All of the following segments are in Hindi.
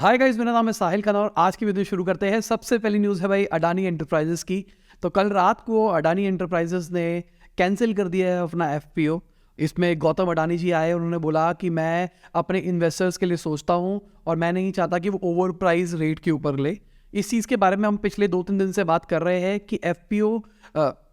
हाय गाइस, मेरा नाम है साहिल खान और आज की वीडियो शुरू करते हैं। सबसे पहली न्यूज़ है भाई अडानी एंटरप्राइजेस की। तो कल रात को अडानी एंटरप्राइजेस ने कैंसिल कर दिया है अपना एफपीओ। इसमें गौतम अडानी जी आए, उन्होंने बोला कि मैं अपने इन्वेस्टर्स के लिए सोचता हूं और मैं नहीं चाहता कि वो ओवर प्राइस रेट के ऊपर ले। इस चीज़ के बारे में हम पिछले 2-3 दिन से बात कर रहे हैं कि एफपीओ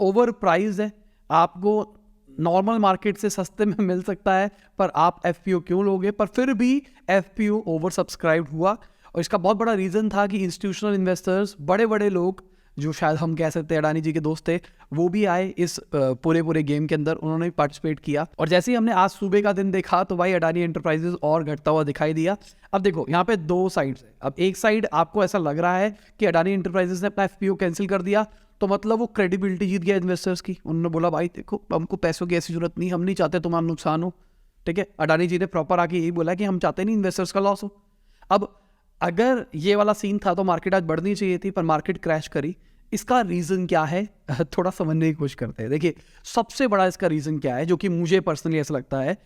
ओवर प्राइस है। आपको नॉर्मल मार्केट से सस्ते में मिल सकता है, पर आप एफपीओ क्यों लोगे? पर फिर भी एफपीओ ओवर सब्सक्राइब हुआ और इसका बहुत बड़ा रीज़न था कि इंस्टीट्यूशनल इन्वेस्टर्स, बड़े बड़े लोग जो शायद हम कह सकते हैं अडानी जी के दोस्त थे, वो भी आए इस पूरे गेम के अंदर, उन्होंने भी पार्टिसिपेट किया। और जैसे ही हमने आज सुबह का दिन देखा तो भाई अडानी एंटरप्राइजेस और घटता हुआ दिखाई दिया। अब देखो यहाँ पे दो साइड्स है। अब एक साइड आपको ऐसा लग रहा है कि अडानी एंटरप्राइजेस ने अपना एफपीओ कैंसिल कर दिया तो मतलब वो क्रेडिबिलिटी जीत गया इन्वेस्टर्स की। उन्होंने बोला भाई देखो, हमको पैसों की ऐसी जरूरत नहीं, हम नहीं चाहते तुम्हारा नुकसान हो। ठीक है, अडानी जी ने प्रॉपर आके यही बोला कि हम चाहते नहीं इन्वेस्टर्स का लॉस हो। अब अगर ये वाला सीन था तो मार्केट आज बढ़नी चाहिए थी, पर मार्केट क्रैश करी। इसका रीजन क्या है थोड़ा समझने की कोशिश करते हैं। देखिए, सबसे बड़ा इसका रीजन क्या है जो कि मुझे पर्सनली ऐसा लगता है,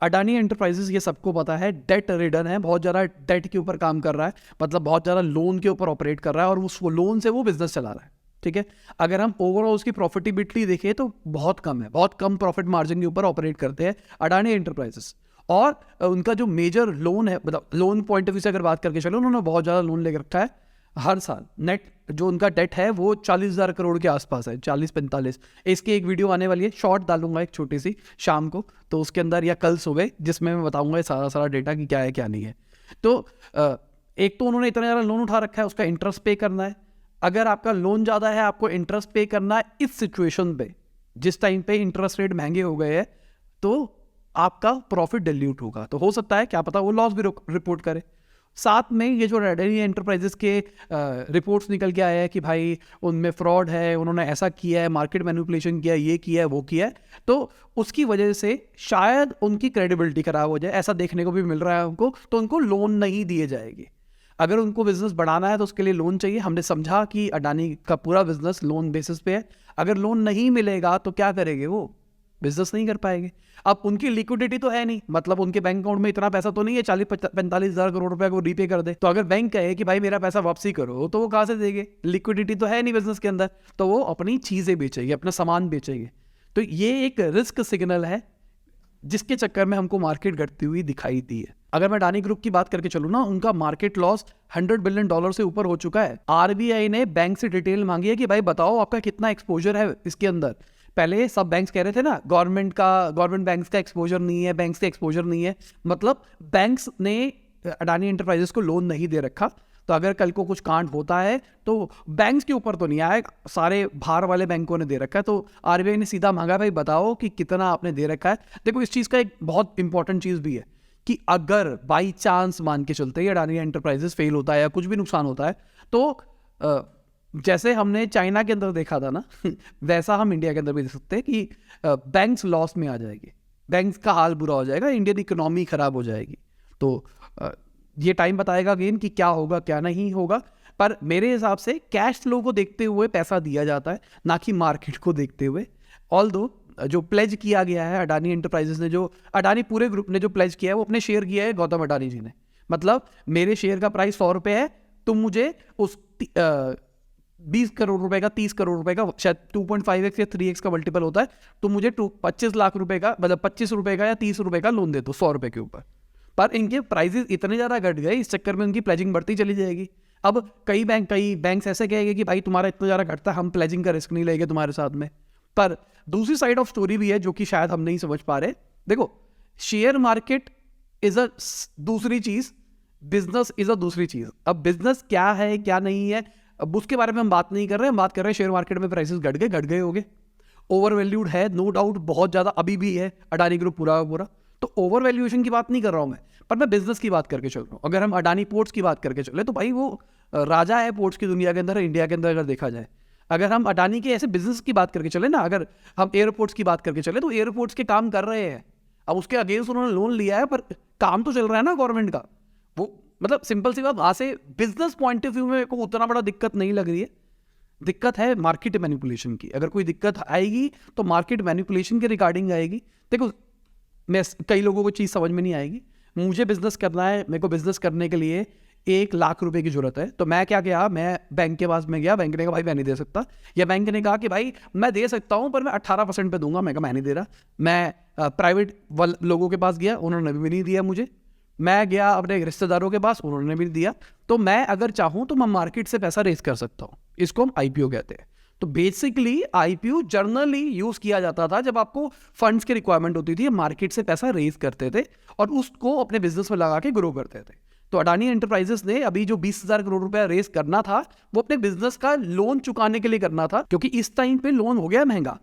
अडानी एंटरप्राइजेस, ये सबको पता है, डेट रिडन है, बहुत ज़्यादा डेट के ऊपर काम कर रहा है, मतलब बहुत ज़्यादा लोन के ऊपर ऑपरेट कर रहा है और उस लोन से वो बिजनेस चला रहा है। ठीक है, अगर हम ओवरऑल उसकी प्रॉफिटेबिलिटी देखें तो बहुत कम है, बहुत कम प्रॉफिट मार्जिन के ऊपर ऑपरेट करते हैं अडानी एंटरप्राइजेस। और उनका जो मेजर लोन है, मतलब लोन पॉइंट ऑफ व्यू से अगर बात करके चलो, उन्होंने बहुत ज़्यादा लोन ले रखा है। हर साल नेट जो उनका डेट है वो 40,000 करोड़ के आसपास है, 40-45। इसकी एक वीडियो आने वाली है, शॉर्ट डालूंगा एक छोटी सी शाम को, तो उसके अंदर, या कल सुबह, जिसमें मैं बताऊंगा सारा डेटा कि क्या है क्या नहीं है। तो एक तो उन्होंने इतना ज़्यादा लोन उठा रखा है, उसका इंटरेस्ट पे करना है। अगर आपका लोन ज़्यादा है, आपको इंटरेस्ट पे करना है इस सिचुएशन पे, जिस टाइम पे इंटरेस्ट रेट महंगे हो गए हैं, तो आपका प्रॉफिट डिल्यूट होगा। तो हो सकता है, क्या पता, वो लॉस भी रिपोर्ट करे। साथ में ये जो अडानी एंटरप्राइजेस के रिपोर्ट्स निकल के आया है कि भाई उनमें फ्रॉड है, उन्होंने ऐसा किया है, मार्केट मैनिपुलेशन किया है, ये किया है, वो किया है, तो उसकी वजह से शायद उनकी क्रेडिबिलिटी खराब हो जाए, ऐसा देखने को भी मिल रहा है हमको। तो उनको लोन नहीं दिए जाएंगे। अगर उनको बिजनेस बढ़ाना है तो उसके लिए लोन चाहिए। हमने समझा कि अडानी का पूरा बिजनेस लोन बेसिस पे है। अगर लोन नहीं मिलेगा तो क्या करेंगे? वो बिजनेस नहीं कर पाएंगे। अब उनकी लिक्विडिटी तो है नहीं, मतलब उनके बैंक अकाउंट में इतना पैसा तो नहीं है 40-45 हज़ार करोड़ रुपए को रीपे कर दे। तो अगर बैंक कहे कि भाई मेरा पैसा वापसी करो, तो वो कहां से देंगे? लिक्विडिटी तो है नहीं बिजनेस के अंदर, तो वो अपनी चीजें बेचेंगे, अपना सामान बेचेंगे। तो ये एक रिस्क सिग्नल है जिसके चक्कर में हमको मार्केट घटती हुई दिखाई दी है। अगर मैं अडानी ग्रुप की बात करके चलूँ ना, उनका मार्केट लॉस $100 बिलियन से ऊपर हो चुका है। आरबीआई ने बैंक से डिटेल मांगी है कि भाई बताओ आपका कितना एक्सपोजर है इसके अंदर। पहले सब बैंक्स कह रहे थे ना, गवर्नमेंट बैंक्स का एक्सपोजर नहीं है, बैंक्स का एक्सपोजर नहीं है, मतलब बैंक्स ने अडानी एंटरप्राइजेस को लोन नहीं दे रखा। तो अगर कल को कुछ कांड होता है तो बैंक्स के ऊपर तो नहीं आए, सारे बाहर वाले बैंकों ने दे रखा है। तो आरबीआई ने सीधा मांगा, भाई बताओ कि कितना आपने दे रखा है। देखो, इस चीज़ का एक बहुत इंपॉर्टेंट चीज़ भी है कि अगर बाई चांस मान के चलते ही अडानी एंटरप्राइजेस फेल होता है या कुछ भी नुकसान होता है, तो जैसे हमने चाइना के अंदर देखा था ना वैसा हम इंडिया के अंदर भी देख सकते हैं कि बैंक्स लॉस में आ जाएगी, बैंक्स का हाल बुरा हो जाएगा, इंडियन इकोनॉमी खराब हो जाएगी। तो ये टाइम बताएगा अगेन कि क्या होगा क्या नहीं होगा। पर मेरे हिसाब से कैश फ्लो को देखते हुए पैसा दिया जाता है, ना कि मार्केट को देखते हुए। ऑल्दो जो प्लेज किया गया है अडानी एंटरप्राइजेस ने, जो अडानी पूरे ग्रुप ने जो प्लेज किया है, वो अपने शेयर किया है गौतम अडानी जी ने। मतलब मेरे शेयर का प्राइस 100 रुपये है, तुम मुझे उस 20 करोड़ रुपए का, 30 करोड़ रुपए का, शायद 2.5x या 3x का मल्टीपल होता है, तो मुझे 25 लाख रुपए का, मतलब 25 रुपए का या 30 रुपए का लोन दे दो 100 रुपए के ऊपर। पर इनके प्राइजेस इतने ज़्यादा घट गए, इस चक्कर में उनकी प्लेजिंग बढ़ती चली जाएगी। अब कई बैंक्स ऐसे कहेंगे कि भाई तुम्हारा इतना ज़्यादा घटता है, हम प्लेजिंग का रिस्क नहीं लेंगे तुम्हारे साथ में। पर दूसरी साइड ऑफ स्टोरी भी है जो कि शायद हम नहीं समझ पा रहे। देखो, शेयर मार्केट इज अ दूसरी चीज़, बिजनेस इज अ दूसरी चीज़। अब बिजनेस क्या है क्या नहीं है, अब उसके बारे में हम बात नहीं कर रहे हैं। हम बात कर रहे हैं शेयर मार्केट में प्राइसेस घट गए होंगे, ओवर वैल्यूड है, नो डाउट, बहुत ज़्यादा अभी भी है अडानी ग्रुप पूरा। तो ओवर वैल्यूएशन की बात नहीं कर रहा हूं मैं, पर मैं बिजनेस की बात करके चल रहा हूं। अगर हम अडानी पोर्ट्स की बात करके चले तो भाई वो राजा है पोर्ट्स की दुनिया के अंदर, इंडिया के अंदर अगर देखा जाए। अगर हम अडानी के ऐसे बिजनेस की बात करके चले ना, अगर हम एयरपोर्ट्स की बात करके चले, तो एयरपोर्ट्स के काम कर रहे हैं। अब उसके अगेंस्ट उन्होंने लोन लिया है, पर काम तो चल रहा है ना गवर्नमेंट का। वो मतलब सिंपल सी बात, वहां से बिजनेस पॉइंट ऑफ व्यू में को उतना बड़ा दिक्कत नहीं लग रही है। दिक्कत है मार्केट मैनिपुलेशन की। अगर कोई दिक्कत आएगी तो मार्केट मैनिपुलेशन के रिगार्डिंग आएगी। देखो, मैं कई लोगों को चीज़ समझ में नहीं आएगी। मुझे बिजनेस करना है, मेरे को बिजनेस करने के लिए 1 लाख रुपए की जरूरत है। तो मैं क्या किया, मैं बैंक के पास में गया, बैंक ने कहा भाई मैं नहीं दे सकता, या बैंक ने कहा कि भाई मैं दे सकता हूँ पर मैं 18% पे दूंगा। मैं कहा मैं नहीं दे रहा। मैं प्राइवेट लोगों के पास गया, उन्होंने भी नहीं दिया मुझे। मैं गया अपने रिश्तेदारों के पास, उन्होंने भी दिया। तो मैं अगर चाहूँ तो मैं मार्केट से पैसा रेज कर सकता हूँ, इसको हम आईपीओ कहते हैं। तो बेसिकली आईपीओ जर्नली यूज किया जाता था जब आपको फंड्स की रिक्वायरमेंट होती थी, मार्केट से पैसा रेज करते थे और उसको अपने बिजनेस में लगा के ग्रो करते थे। तो अडानी एंटरप्राइजेस ने अभी जो 20,000 करोड़ रुपया रेस करना था वो अपने बिजनेस का लोन चुकाने के लिए करना था, क्योंकि इस टाइम पे लोन हो गया महंगा,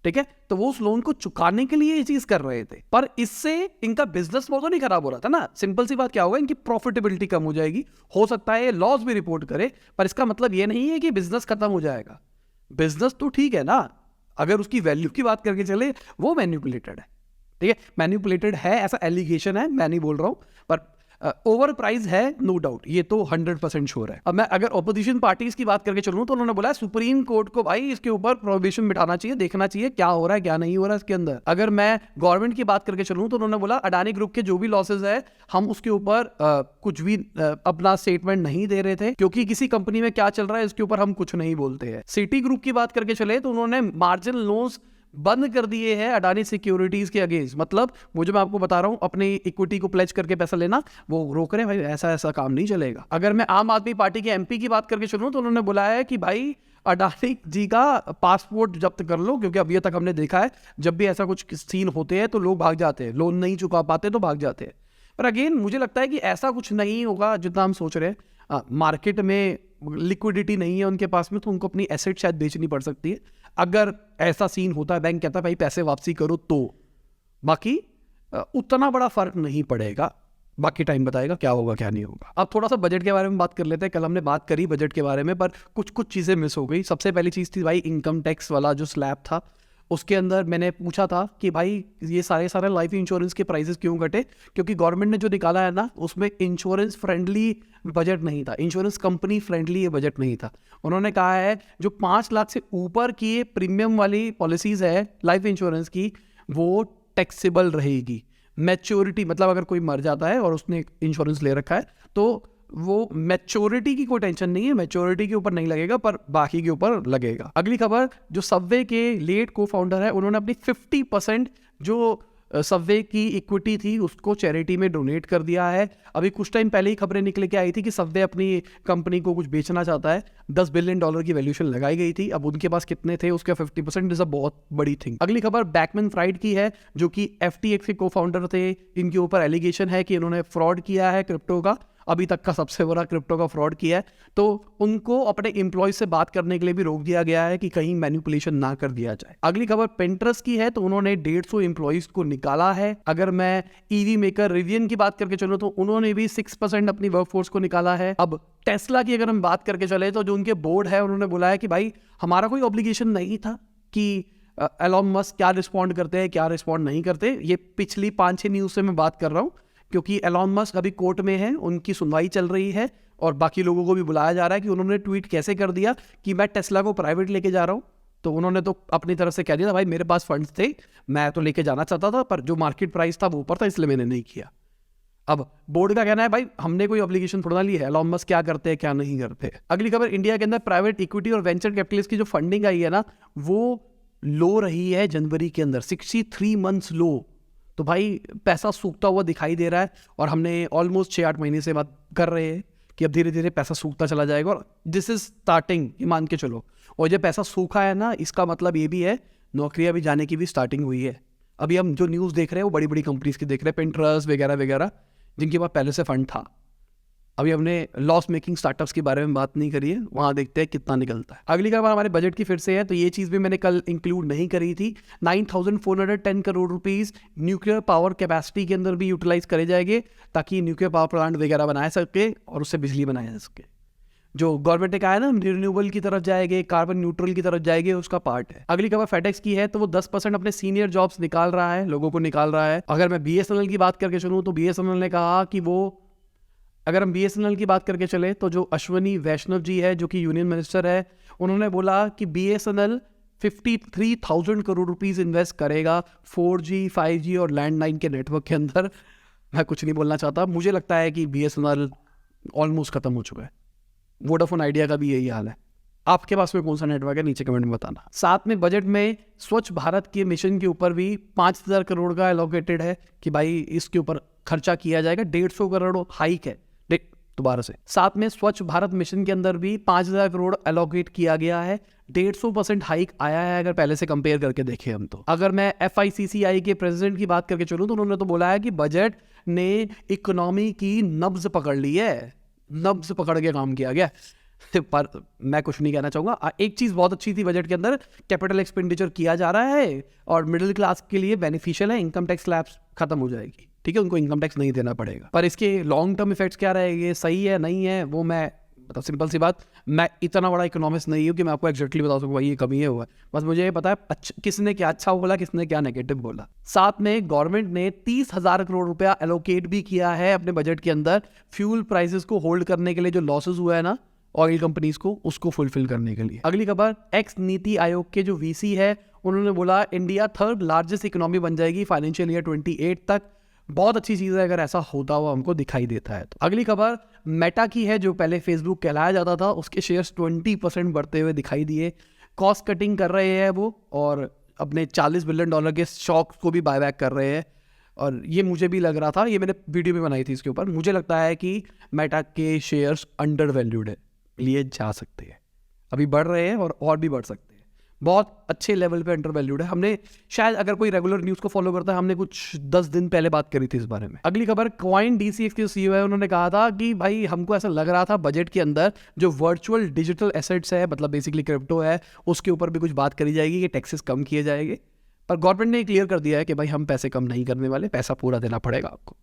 ठीक है। तो वो उस लोन को चुकाने के लिए ये चीज कर रहे थे, पर इससे इनका बिजनेस मॉडल नहीं खराब हो रहा था ना। सिंपल सी बात क्या होगा, इनकी प्रॉफिटेबिलिटी कम हो जाएगी, हो सकता है ये लॉस भी रिपोर्ट करे, पर इसका मतलब ये नहीं है कि बिजनेस खत्म हो जाएगा। बिजनेस तो ठीक है ना, अगर उसकी वैल्यू की बात करके चले वो मैनिपुलेटेड है, ठीक है। मैनिपुलेटेड है ऐसा एलिगेशन है, मैं नहीं बोल रहा हूं, पर ओवर प्राइस है नो डाउट, ये तो 100% श्योर है। अब मैं अगर ऑपोजिशन पार्टीज की बात करके चलूं तो उन्होंने बोला सुप्रीम कोर्ट को भाई इसके ऊपर प्रोहिबिशन बिठाना चाहिए, देखना चाहिए क्या हो रहा है क्या नहीं हो रहा है इसके अंदर। अगर मैं गवर्नमेंट की बात करके चलूं तो उन्होंने बोला अडानी ग्रुप के जो भी लॉसेज है हम उसके ऊपर कुछ भी अपना स्टेटमेंट नहीं दे रहे थे, क्योंकि किसी कंपनी में क्या चल रहा है इसके ऊपर हम कुछ नहीं बोलते हैं। सिटी ग्रुप की बात करके चले तो उन्होंने मार्जिनल लोन्स बंद कर दिए हैं अडानी सिक्योरिटीज के अगेंस्ट, मतलब वो जो मैं आपको बता रहा हूं अपनी इक्विटी को प्लेज करके पैसा लेना वो रोक रहे हैं। भाई ऐसा काम नहीं चलेगा। अगर मैं आम आदमी पार्टी के एमपी की बात करके चलूं तो उन्होंने बुलाया है कि भाई अडानी जी का पासपोर्ट जब्त कर लो, क्योंकि अभी तक हमने देखा है जब भी ऐसा कुछ सीन होते हैं तो लोग भाग जाते हैं, लोन नहीं चुका पाते तो भाग जाते हैं। पर अगेन मुझे लगता है कि ऐसा कुछ नहीं होगा जितना हम सोच रहे हैं। मार्केट में लिक्विडिटी नहीं है उनके पास में, तो उनको अपनी एसेट शायद बेचनी पड़ सकती है। अगर ऐसा सीन होता है, बैंक कहता है भाई पैसे वापसी करो, तो बाकी उतना बड़ा फर्क नहीं पड़ेगा, बाकी टाइम बताएगा क्या होगा क्या नहीं होगा। अब थोड़ा सा बजट के बारे में बात कर लेते हैं। कल हमने बात करी बजट के बारे में, पर कुछ चीज़ें मिस हो गई। सबसे पहली चीज़ थी भाई इनकम टैक्स वाला जो स्लैब था, उसके अंदर मैंने पूछा था कि भाई ये सारे लाइफ इंश्योरेंस के प्राइसेस क्यों घटे, क्योंकि गवर्नमेंट ने जो निकाला है ना उसमें इंश्योरेंस फ्रेंडली बजट नहीं था, इंश्योरेंस कंपनी फ्रेंडली ये बजट नहीं था। उन्होंने कहा है जो 5 लाख से ऊपर की प्रीमियम वाली पॉलिसीज है लाइफ इंश्योरेंस की वो टैक्सेबल रहेगी। मैच्योरिटी मतलब अगर कोई मर जाता है और उसने इंश्योरेंस ले रखा है तो वो मैच्योरिटी की कोई टेंशन नहीं है, मैच्योरिटी के ऊपर नहीं लगेगा पर बाकी के ऊपर लगेगा। अगली खबर, जो सबवे के लेट को फाउंडर है उन्होंने अपनी 50% जो सबवे की इक्विटी थी उसको चैरिटी में डोनेट कर दिया है। अभी कुछ टाइम पहले ही खबरें निकल के आई थी कि सबवे अपनी कंपनी को कुछ बेचना चाहता है, $10 बिलियन की वैल्यूएशन लगाई गई थी। अब उनके पास कितने थे उसका 50% इज अ बहुत बड़ी थिंग। अगली खबर बैकमैन फ्राइड की है जो कि FTX के को फाउंडर थे। इनके ऊपर एलिगेशन है कि इन्होंने फ्रॉड किया है क्रिप्टो का, अभी तक का सबसे बड़ा क्रिप्टो का फ्रॉड किया है। तो उनको अपने एम्प्लॉयज से बात करने के लिए भी रोक दिया गया है कि कहीं मैनिपुलेशन ना कर दिया जाए। अगली खबर Pinterest की है, तो उन्होंने 150 एम्प्लॉयज को निकाला है। अगर मैं ईवी मेकर रिवियन की बात करके चलूं तो उन्होंने भी 6% अपनी वर्कफोर्स को निकाला है। अब टेस्ला की अगर हम बात करके चले तो जो उनके बोर्ड है उन्होंने बोला है कि भाई हमारा कोई ऑब्लिगेशन नहीं था कि एलॉन मस्क क्या रिस्पॉन्ड करते हैं क्या रिस्पॉन्ड नहीं करते। ये पिछली 5-6 न्यूज से मैं बात कर रहा हूँ, क्योंकि एलॉन मस्क अभी कोर्ट में है, उनकी सुनवाई चल रही है और बाकी लोगों को भी बुलाया जा रहा है कि उन्होंने ट्वीट कैसे कर दिया कि मैं टेस्ला को प्राइवेट लेके जा रहा हूं। तो उन्होंने तो अपनी तरफ से कह दिया था भाई मेरे पास फंड्स थे, मैं तो लेके जाना चाहता था पर जो मार्केट प्राइस था वो ऊपर था इसलिए मैंने नहीं किया। अब बोर्ड का कहना है भाई हमने कोई ऑब्लिगेशन थोड़ा ली है, एलॉन मस्क क्या करते हैं क्या नहीं करते। अगली खबर, इंडिया के अंदर प्राइवेट इक्विटी और वेंचर कैपिटलिस्ट की जो फंडिंग आई है ना वो लो रही है जनवरी के अंदर, 63 मंथ्स लो। तो भाई पैसा सूखता हुआ दिखाई दे रहा है और हमने ऑलमोस्ट 6-8 महीने से बात कर रहे हैं कि अब धीरे धीरे पैसा सूखता चला जाएगा और दिस इज स्टार्टिंग, ये मान के चलो। और जब पैसा सूखा है ना इसका मतलब ये भी है नौकरियां भी जाने की भी स्टार्टिंग हुई है। अभी हम जो न्यूज़ देख रहे हैं वो बड़ी बड़ी कंपनीज की देख रहे हैं, Pinterest वगैरह वगैरह जिनके पास पहले से फंड था। अभी हमने लॉस मेकिंग स्टार्टअप्स के बारे में बात नहीं करी है, वहां देखते हैं कितना निकलता है। अगली खबर हमारे बजट की फिर से है, तो ये चीज़ भी मैंने कल इंक्लूड नहीं करी थी। 9,410 crore rupees nuclear power capacity के अंदर भी यूटिलाइज करे जाएंगे ताकि न्यूक्लियर पावर प्लांट वगैरह बनाए सके और उससे बिजली बनाया जा सके। जो गवर्नमेंट ने कहा है ना रिन्यूएबल की तरफ जाएंगे, कार्बन न्यूट्रल की तरफ जाएंगे, उसका पार्ट है। अगली खबर फेडेक्स की है, तो वो 10% अपने सीनियर जॉब्स निकाल रहा है, लोगों को निकाल रहा है। अगर मैं BSNL की बात करके चलूँ तो BSNL ने कहा कि वो, अगर हम BSNL की बात करके चले तो जो अश्वनी वैष्णव जी है जो कि यूनियन मिनिस्टर है, उन्होंने बोला कि BSNL 53,000 करोड़ रुपीस इन्वेस्ट करेगा 4G 5G और लैंडलाइन के नेटवर्क के अंदर। मैं कुछ नहीं बोलना चाहता, मुझे लगता है कि BSNL ऑलमोस्ट खत्म हो चुका है। वोडाफोन आइडिया का भी यही हाल है। आपके पास में कौन सा नेटवर्क है नीचे कमेंट में बताना। साथ में बजट में स्वच्छ भारत के मिशन के ऊपर भी 5,000 करोड़ का एलोकेटेड है कि भाई इसके ऊपर खर्चा किया जाएगा। 150 करोड़ हाइक है दोबारा से। साथ में स्वच्छ भारत मिशन के अंदर भी 5,000 करोड़ एलोकेट किया गया है। 150% हाइक आया है अगर पहले से कंपेयर करके देखें हम तो। अगर मैं FICCI के प्रेसिडेंट की बात करके चलूं तो उन्होंने तो बोला है कि बजट ने इकोनॉमी की नब्ज पकड़ ली है, नब्ज पकड़ के काम किया गया। पर मैं कुछ नहीं कहना चाहूँगा। एक चीज़ बहुत अच्छी थी बजट के अंदर, कैपिटल एक्सपेंडिचर किया जा रहा है और मिडिल क्लास के लिए बेनिफिशियल है। इनकम टैक्स स्लैब्स खत्म हो जाएगी, ठीक है, उनको इनकम टैक्स नहीं देना पड़ेगा। पर इसके लॉन्ग टर्म इफेक्ट्स क्या रहेंगे, सही है नहीं है, वो मैं मतलब सिंपल सी बात, मैं इतना बड़ा इकोनॉमिस्ट नहीं हूँ कि मैं आपको एक्जैक्टली बता सकूँ भाई ये कमी है हुआ। बस मुझे ये पता है किसने क्या अच्छा बोला, किसने क्या नेगेटिव बोला। साथ में गवर्नमेंट ने 30,000 करोड़ रुपया एलोकेट भी किया है अपने बजट के अंदर फ्यूल प्राइसेस को होल्ड करने के लिए, जो लॉसेस हुआ है ना ऑयल कंपनीज को, उसको फुलफिल करने के लिए। अगली खबर, एक्स नीति आयोग के जो VC है उन्होंने बोला इंडिया 3rd लार्जेस्ट इकोनॉमी बन जाएगी फाइनेंशियल ईयर 28 तक। बहुत अच्छी चीज़ है अगर ऐसा होता हुआ हमको दिखाई देता है तो। अगली खबर मेटा की है, जो पहले फेसबुक कहलाया जाता था, उसके शेयर्स 20% बढ़ते हुए दिखाई दिए। कॉस्ट कटिंग कर रहे हैं वो और अपने $40 बिलियन के स्टॉक्स को भी बायबैक कर रहे हैं। और ये मुझे भी लग रहा था, ये मैंने वीडियो भी बनाई थी इसके ऊपर, मुझे लगता है कि मेटा के शेयर्स अंडर वैल्यूड है, लिए जा सकते हैं। अभी बढ़ रहे हैं और भी बढ़ सकते हैं, बहुत अच्छे लेवल पे अंडर वैल्यूड है। हमने शायद, अगर कोई रेगुलर न्यूज़ को फॉलो करता है, हमने कुछ 10 दिन पहले बात करी थी इस बारे में। अगली खबर, कॉइन DCX के CEO है, उन्होंने कहा था कि भाई हमको ऐसा लग रहा था बजट के अंदर जो वर्चुअल डिजिटल एसेट्स है, मतलब बेसिकली क्रिप्टो है, उसके ऊपर भी कुछ बात करी जाएगी कि टैक्सेस कम किए जाएंगे। पर गवर्नमेंट ने क्लियर कर दिया है कि भाई हम पैसे कम नहीं करने वाले, पैसा पूरा देना पड़ेगा आपको।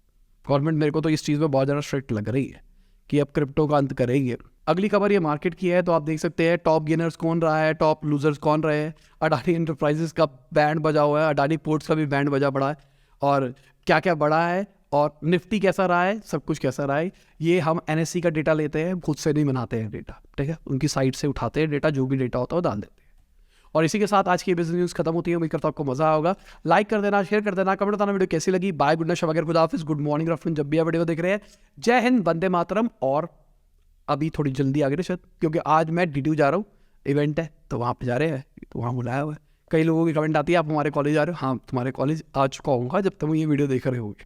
गवर्नमेंट मेरे को तो इस चीज़ में बहुत ज़्यादा स्ट्रिक्ट लग रही है कि अब क्रिप्टो का अंत करेगी। अगली खबर ये मार्केट की है, तो आप देख सकते हैं टॉप गेनर्स कौन रहा है, टॉप लूजर्स कौन रहे हैं। अडानी एंटरप्राइजेस का बैंड बजा हुआ है, अडानी पोर्ट्स का भी बैंड बजा पड़ा है, और क्या क्या बढ़ा है और निफ्टी कैसा रहा है, सब कुछ कैसा रहा है, ये हम NSE का डेटा लेते हैं, खुद से नहीं बनाते हैं डेटा, ठीक है, उनकी साइट से उठाते हैं डेटा, जो भी डेटा होता है वो डाल देते हैं। और इसी के साथ आज की बिजनेस न्यूज़ खत्म होती है। उम्मीद करता हूं आपको मजा होगा। लाइक कर देना, शेयर कर देना, कमेंट बताना वीडियो कैसी लगी। बाय, गुड नाइट, शब खुदा हाफिज़, गुड मॉर्निंग आफ्टरनून, जब भी आप वीडियो देख रहे हैं। जय हिंद, वंदे मातरम। और अभी थोड़ी जल्दी आ गई शायद, क्योंकि आज मैं DTU जा रहा हूँ, इवेंट है तो वहाँ पे जा रहे हैं, तो वहाँ बुलाया हुआ है। कई लोगों की कमेंट आती है आप हमारे कॉलेज आ रहे हो, हाँ तुम्हारे कॉलेज आ चुका हूँ जब तुम ये वीडियो देख रहे होगे।